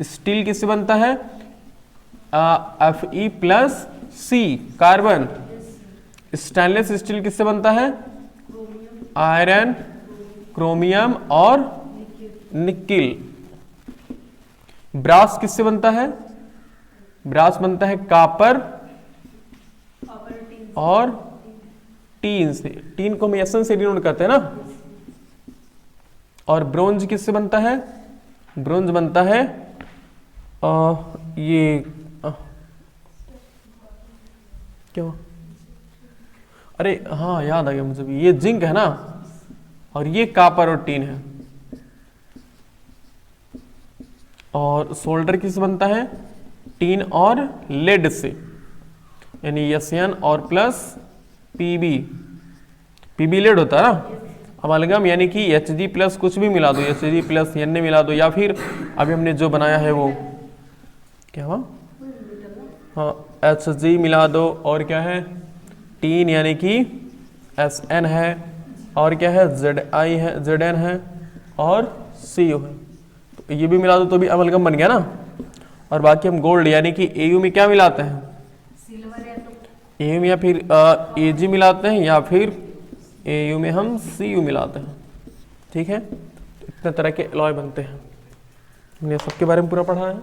Speaker 1: स्टील किससे बनता है? Fe प्लस सी, कार्बन। स्टेनलेस स्टील किससे बनता है? आयरन, क्रोमियम और निकिल। ब्रास किससे बनता है? ब्रास बनता है कॉपर और टीन से। टीन को हम एसन से डिनोट करते हैं ना। और ब्रोंज किससे बनता है? ब्रोंज बनता है क्या? अरे हाँ, याद आ गया मुझे भी, ये जिंक है ना, और ये कॉपर और टीन है। और सोल्डर किससे बनता है? टीन और लेड से, यानी एसएन और प्लस पीबी। पीबी लेड होता है ना। अमालगम यानी कि Hg प्लस कुछ भी मिला दो, Hg प्लस Na मिला दो, या फिर अभी हमने जो बनाया है वो क्या हुआ? हाँ, Hg मिला दो, और क्या है? टीन यानी कि Sn है, और क्या है? Zi है, Zn है, और Cu है। तो ये भी मिला दो तो भी अमालगम बन गया ना। और बाकी हम गोल्ड यानी कि Au में क्या मिलाते हैं? Au में या फिर Ag मिलाते हैं, या फिर Au में हम Cu मिलाते हैं। ठीक है, इतने तरह के एलॉय बनते हैं, हमने सबके बारे में पूरा पढ़ा है।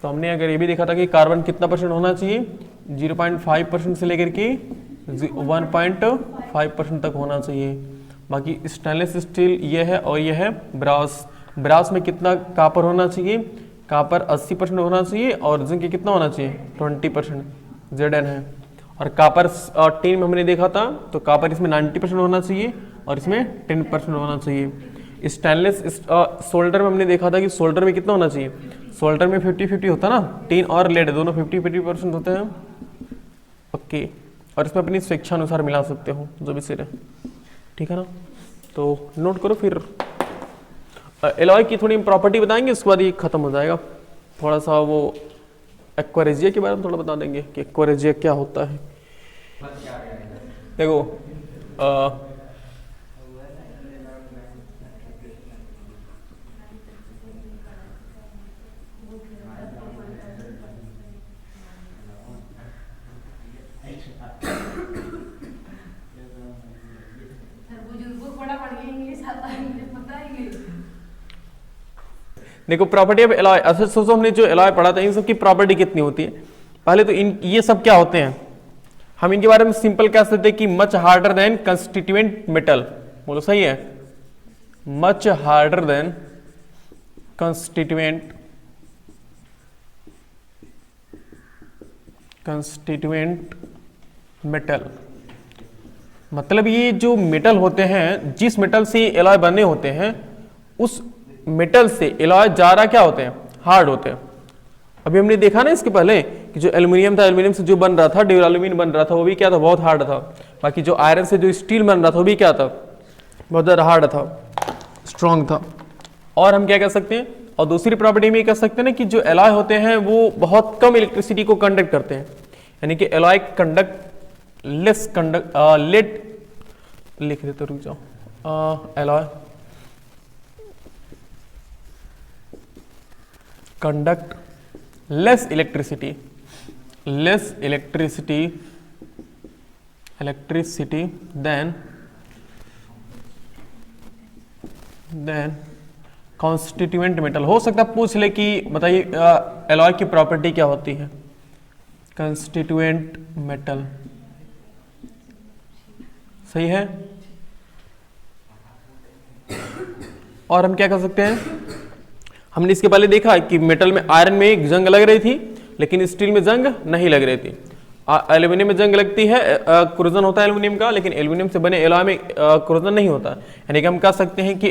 Speaker 1: तो हमने अगर ये भी देखा था कि कार्बन कितना परसेंट होना चाहिए, 0.5% से लेकर के 1.5% तक होना चाहिए। बाकी स्टेनलेस स्टील ये है और ये है ब्रास। ब्रास में कितना कापर होना चाहिए, कापर 80% होना चाहिए और जिंक कितना होना चाहिए 20%, Zn है। और कापर टीन में हमने देखा था तो कापर इसमें 90% होना चाहिए और इसमें 10% होना चाहिए। स्टेनलेस सोल्डर में हमने देखा था कि सोल्डर में कितना होना चाहिए, सोल्डर में 50-50 होता है ना, टीन और लेड दोनों 50-50% होते हैं। ओके, और इसमें अपनी स्वेच्छा अनुसार मिला सकते हो जो भी सिर है, ठीक है ना। तो नोट करो, फिर एलॉय की थोड़ी प्रॉपर्टी बताएंगे, उसके बाद ये खत्म हो जाएगा। थोड़ा सा वो एक्वारेजिया के बारे में थोड़ा बता देंगे कि एक्वारेजिया क्या होता है। देखो देखो प्रॉपर्टी ऑफ एलॉय, अच्छा सोचो हमने जो एलॉय पढ़ा था इन सब की प्रॉपर्टी कितनी होती है। पहले तो इन ये सब क्या होते हैं, हम इनके बारे में सिंपल कह सकते हैं कि much harder than constituent metal. बोलो सही है, much harder than constituent metal. मतलब ये जो मेटल होते हैं, जिस मेटल से एलॉय बने होते हैं, उस मेटल से एलॉय ज्यादा क्या होते हैं, हार्ड होते हैं। अभी हमने देखा ना इसके पहले कि जो एल्यूमिनियम था, एल्यूमिनियम से जो बन रहा था, ड्यूरालुमिन बन रहा था, वो भी क्या था, बहुत हार्ड था। बाकी जो आयरन से जो स्टील बन रहा था वो भी क्या था, बहुत ज्यादा हार्ड था, स्ट्रॉन्ग था। और हम क्या कह सकते हैं, और दूसरी प्रॉपर्टी में कह सकते हैं ना कि जो एलॉय होते हैं वो बहुत कम इलेक्ट्रिसिटी को कंडक्ट करते हैं, यानी कि एलॉय कंडक्ट लेस लेट लिख देते, रुक जाओ, alloy conduct less electricity than constituent metal. हो सकता है पूछ ले कि बताइए एलॉय की प्रॉपर्टी क्या होती है, कंस्टिट्यूएंट मेटल, सही है। और हम क्या कर सकते हैं, हमने इसके पहले देखा कि मेटल में, आयरन में एक जंग लग रही थी लेकिन स्टील में जंग नहीं लग रही थी। एल्यूमिनियम में जंग लगती है, क्रोजन होता है एल्यूमिनियम का, लेकिन एल्यूमिनियम से बने एलॉय में क्रोजन नहीं होता। यानी कि हम कह सकते हैं कि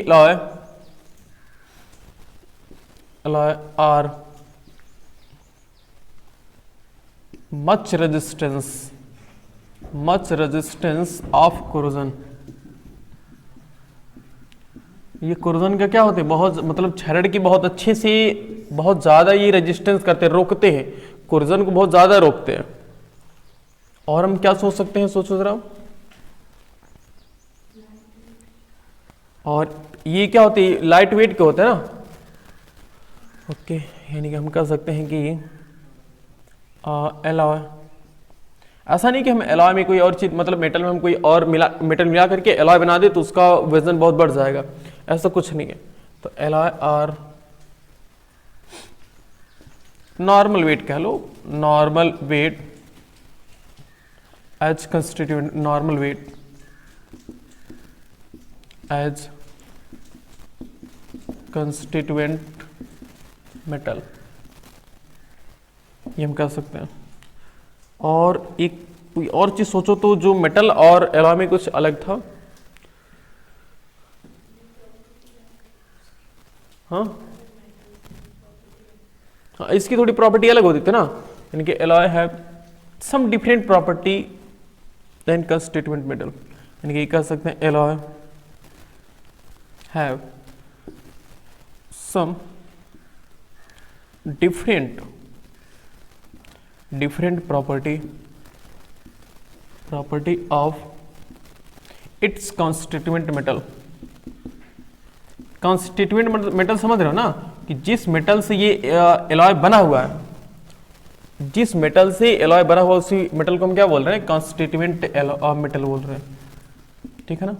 Speaker 1: alloy are much resistance of corrosion. ये कोरोजन का क्या होते हैं, बहुत मतलब छरड़ की बहुत अच्छे से, बहुत ज्यादा ये रेजिस्टेंस करते हैं, रोकते हैं, कोरोजन को बहुत ज्यादा रोकते हैं। और हम क्या सोच सकते हैं, सोचो जरा। और ये क्या होती है, लाइट वेट के होते हैं ना। ओके, यानी कि हम कह सकते हैं कि एलॉय, ऐसा नहीं कि हम एलॉय में कोई और चीज, मतलब मेटल में हम कोई और मेटल मिला करके एलॉय बना दे तो उसका वजन बहुत बढ़ जाएगा, ऐसा कुछ नहीं है। तो एलॉय आर नॉर्मल वेट कह लो, normal weight as constituent, normal weight as constituent metal, ये हम कह सकते हैं। और एक कोई और चीज सोचो तो जो मेटल और एलॉय में कुछ अलग था, हाँ इसकी थोड़ी प्रॉपर्टी अलग होती थी ना, यानी कि alloy have some different property than constituent metal. यानी कि कह सकते हैं alloy have some different property of its constituent metal। Constituent metal समझ रहे हो ना, कि जिस मेटल से ये एलॉय बना हुआ है, जिस मेटल से एलॉय बना हुआ उसी मेटल को हम क्या बोल रहे हैं, कॉन्स्टिट्यूएंट मेटल बोल रहे हैं, ठीक है ना।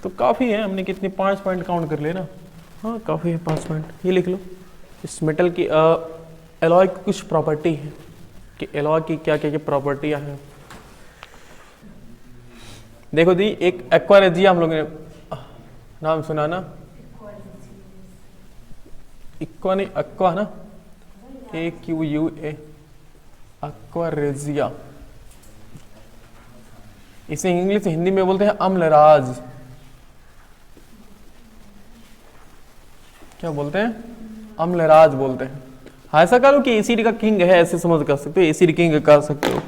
Speaker 1: तो काफ़ी है, हमने कितने 5 पॉइंट काउंट कर लिए ना। हाँ काफ़ी है 5 पॉइंट। ये लिख लो, इस मेटल की एलॉय की कुछ प्रॉपर्टी है कि एलॉय की क्या क्या प्रॉपर्टियाँ हैं। देखो दी, एक एक्वा रेजिया हम लोगों ने नाम सुना ना, इक्वा नहीं अक्वा ना, AQUA, एक्वा रेजिया। इसे इंग्लिश हिंदी में बोलते हैं अम्लराज। क्या बोलते हैं? अम्लराज बोलते हैं। हाँ ऐसा कह लो कि एसिड का किंग है, ऐसे समझ कर सकते हो, एसिड किंग कह सकते हो।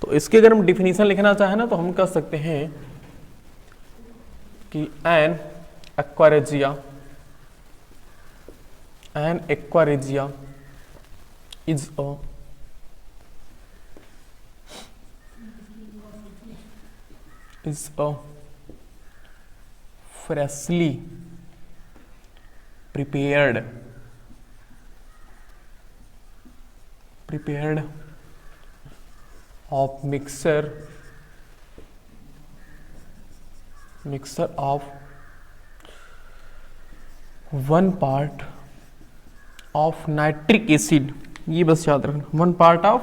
Speaker 1: तो इसके अगर हम डिफिनीशन लिखना चाहें ना तो हम कह सकते हैं कि N aqua regia is a freshly prepared of mixture of 1 part of nitric acid, ये बस याद रखना, 1 part of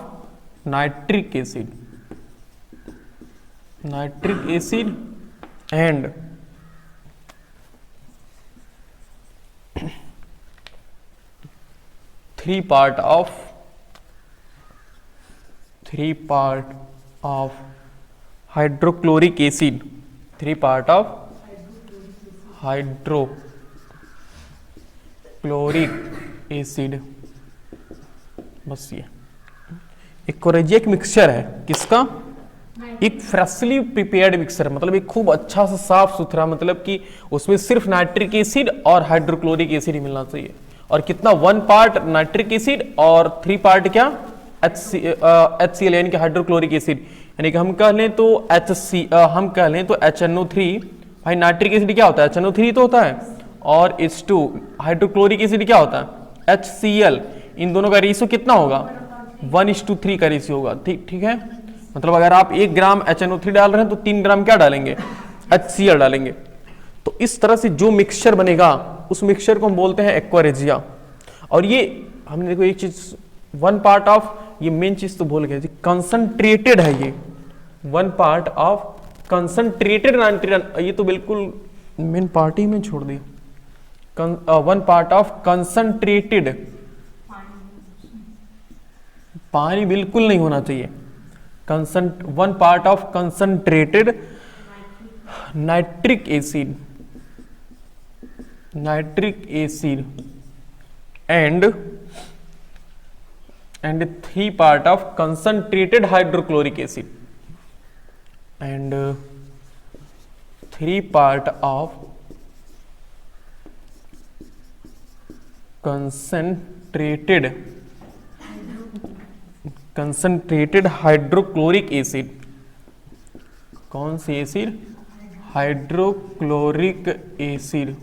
Speaker 1: nitric acid and 3 part of hydrochloric acid, 3 part of hydrochloric acid। बस ये एक्वा एक मिक्सचर है, किसका? एक फ्रेशली प्रिपेयर्ड मिक्सचर, मतलब एक खूब अच्छा सा साफ सुथरा, मतलब कि उसमें सिर्फ नाइट्रिक एसिड और हाइड्रोक्लोरिक एसिड ही मिलना चाहिए। और कितना? 1 पार्ट नाइट्रिक एसिड और 3 पार्ट क्या? HCl यानी कि हाइड्रोक्लोरिक एसिड। यानी कि हम कह लें तो HNO3। भाई नाइट्रिक एसिड क्या होता है? HNO3 तो होता है, और H2 हाइड्रोक्लोरिक एसिड क्या होता है? HCl। इन दोनों का रेशियो कितना होगा? 1:3 का रेशियो होगा। ठीक है, मतलब अगर आप 1 ग्राम HNO3 डाल रहे हैं तो 3 ग्राम क्या डालेंगे? HCl डालेंगे। तो इस तरह से जो मिक्सचर बनेगा उस मिक्सचर को हम बोलते हैं एक्वा रेजिया। और ये हमने देखो एक चीज 1 पार्ट ऑफ, ये मेन चीज तो भूल गए, कंसंट्रेटेड है ये 1 पार्ट ऑफ कंसंट्रेटेड नाइट्रोजन, ये तो बिल्कुल मेन पार्ट ही में छोड़ दी। 1 पार्ट ऑफ कंसंट्रेटेड, पानी बिल्कुल नहीं होना चाहिए। 1 part of concentrated nitric acid and 3 part of concentrated hydrochloric acid and 3 part of concentrated hydrochloric acid. कौन सी एसिड? Hydrochloric acid.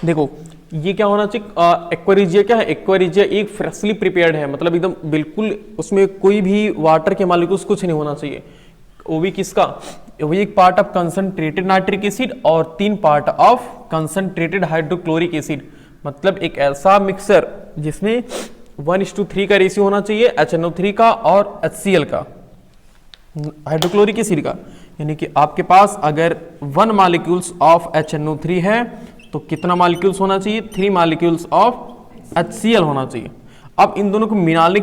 Speaker 1: देखो ये क्या होना चाहिए? एक्वा रेजिया क्या है? एक्वा रेजिया एक फ्रेशली प्रिपेयर्ड है, मतलब एकदम बिल्कुल उसमें कोई भी वाटर के मॉलिक्यूल्स कुछ नहीं होना चाहिए। वो भी किसका? वो एक part of concentrated nitric acid और 3 part of concentrated hydrochloric acid. मतलब एक ऐसा मिक्सर जिसमें 1:3 का रेशियो होना चाहिए HNO3 का और HCl का, हाइड्रोक्लोरिक एसिड का। यानी कि आपके पास अगर 1 मॉलिक्यूल्स ऑफ HNO3 है तो कितना मॉलिक्यूल्स होना चाहिए? 3 मॉलिक्यूल्स ऑफ HCl होना चाहिए। अब इन दोनों को मिलाने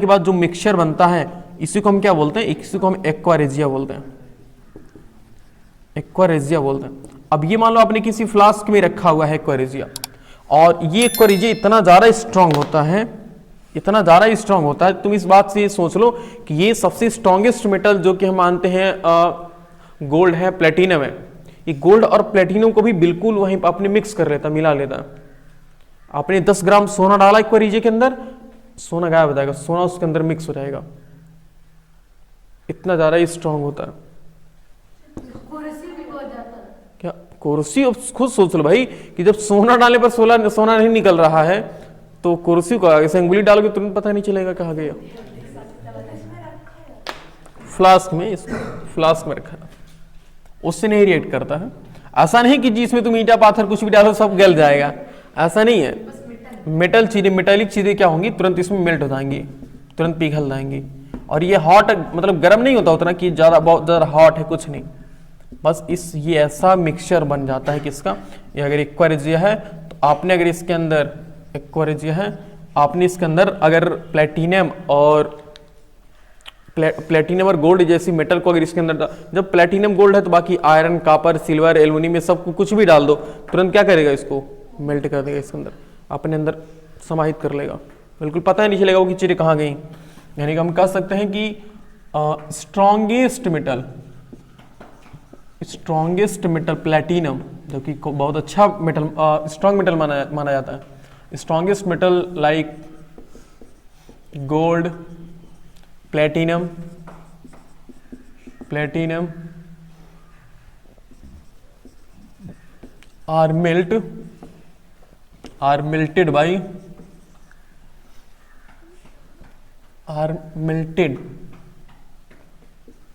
Speaker 1: के बाद जो मिक्सचर बनता है इसी को हम क्या बोलते हैं? इसी को हम एक्वा रेजिया बोलते हैं। एक्वा रेजिया बोलते हैं। अब ये मान लो आपने किसी फ्लास्क में रखा हुआ है एक्वा रेजिया, और ये एक्वा रेजिया इतना ज्यादा स्ट्रांग होता है, तुम इस बात से सोच लो कि ये सबसे स्ट्रॉन्गेस्ट मेटल जो कि हम मानते हैं गोल्ड है, प्लेटिनम है। ये गोल्ड और प्लेटिनम को भी बिल्कुल वहीं अपने मिक्स कर लेता, मिला लेता। आपने 10 ग्राम सोना डाला एक्वा रेजिया के अंदर, सोना गायब हो जाएगा, सोना उसके अंदर मिक्स हो जाएगा, इतना ज्यादा स्ट्रांग होता है। क्या कुर्सी? खुद सोच लो भाई कि जब सोना डालने पर सोना नहीं निकल रहा है तो कुर्सी को आगे से अंगुली डालोगे तुरंत पता नहीं चलेगा कहाँ गया। फ्लास्क में, इस फ्लास्क में रखा है, उससे नहीं रिएक्ट करता है। ऐसा नहीं कि जिसमें तुम ईंटा पाथर कुछ भी डालो सब गल जाएगा, ऐसा नहीं है। मेटल चीजें, मेटालिक चीजें क्या होंगी, तुरंत इसमें मेल्ट हो जाएंगी, तुरंत पिघल जाएंगी। और ये हॉट मतलब गर्म नहीं होता उतना कि ज्यादा बहुत ज्यादा हॉट है, कुछ नहीं, बस ये ऐसा मिक्सचर बन जाता है किसका, ये अगर एक्वा रेजिया है तो आपने अगर इसके अंदर एक्वा रेजिया है, आपने इसके अंदर अगर प्लेटिनम और गोल्ड जैसी मेटल को अगर इसके अंदर, जब प्लेटिनम गोल्ड है तो बाकी आयरन, कापर, सिल्वर, एल्युमिनियम में सब कुछ भी डाल दो, तुरंत क्या करेगा, इसको मेल्ट कर देगा, इसके अंदर अपने अंदर समाहित कर लेगा, बिल्कुल पता ही नहीं चलेगा वो कि चीजें कहाँ गई। यानी कि हम कह सकते हैं कि स्ट्रॉन्गेस्ट मेटल प्लेटिनम, जो कि बहुत अच्छा मेटल, स्ट्रॉन्ग मेटल माना जाता है। Strongest metal like gold, platinum are melted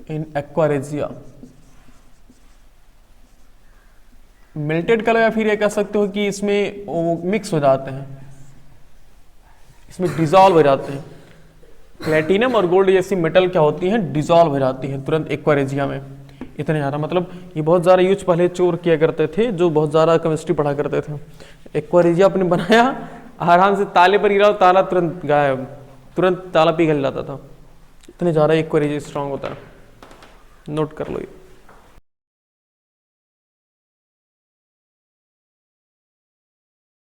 Speaker 1: in aqua regia। Melted colour, या फिर ये कह सकते हो कि इसमें मिक्स हो जाते हैं, इसमें डिजॉल्व हो जाते हैं। प्लेटिनम और गोल्ड जैसी मेटल क्या होती हैं, डिजॉल्व हो जाती हैं तुरंत एक्वा रेजिया में। इतने ज़्यादा, मतलब ये बहुत ज़्यादा यूज पहले चोर किया करते थे, जो बहुत ज़्यादा केमिस्ट्री पढ़ा करते थे। एक्वा रेजिया आपने बनाया, आराम से ताले पर गिरा, ताला तुरंत गायब, तुरंत ताला पिघल जाता था, इतने ज़्यादा एक्वा रेजिया स्ट्रॉन्ग होता है। नोट कर लो ये।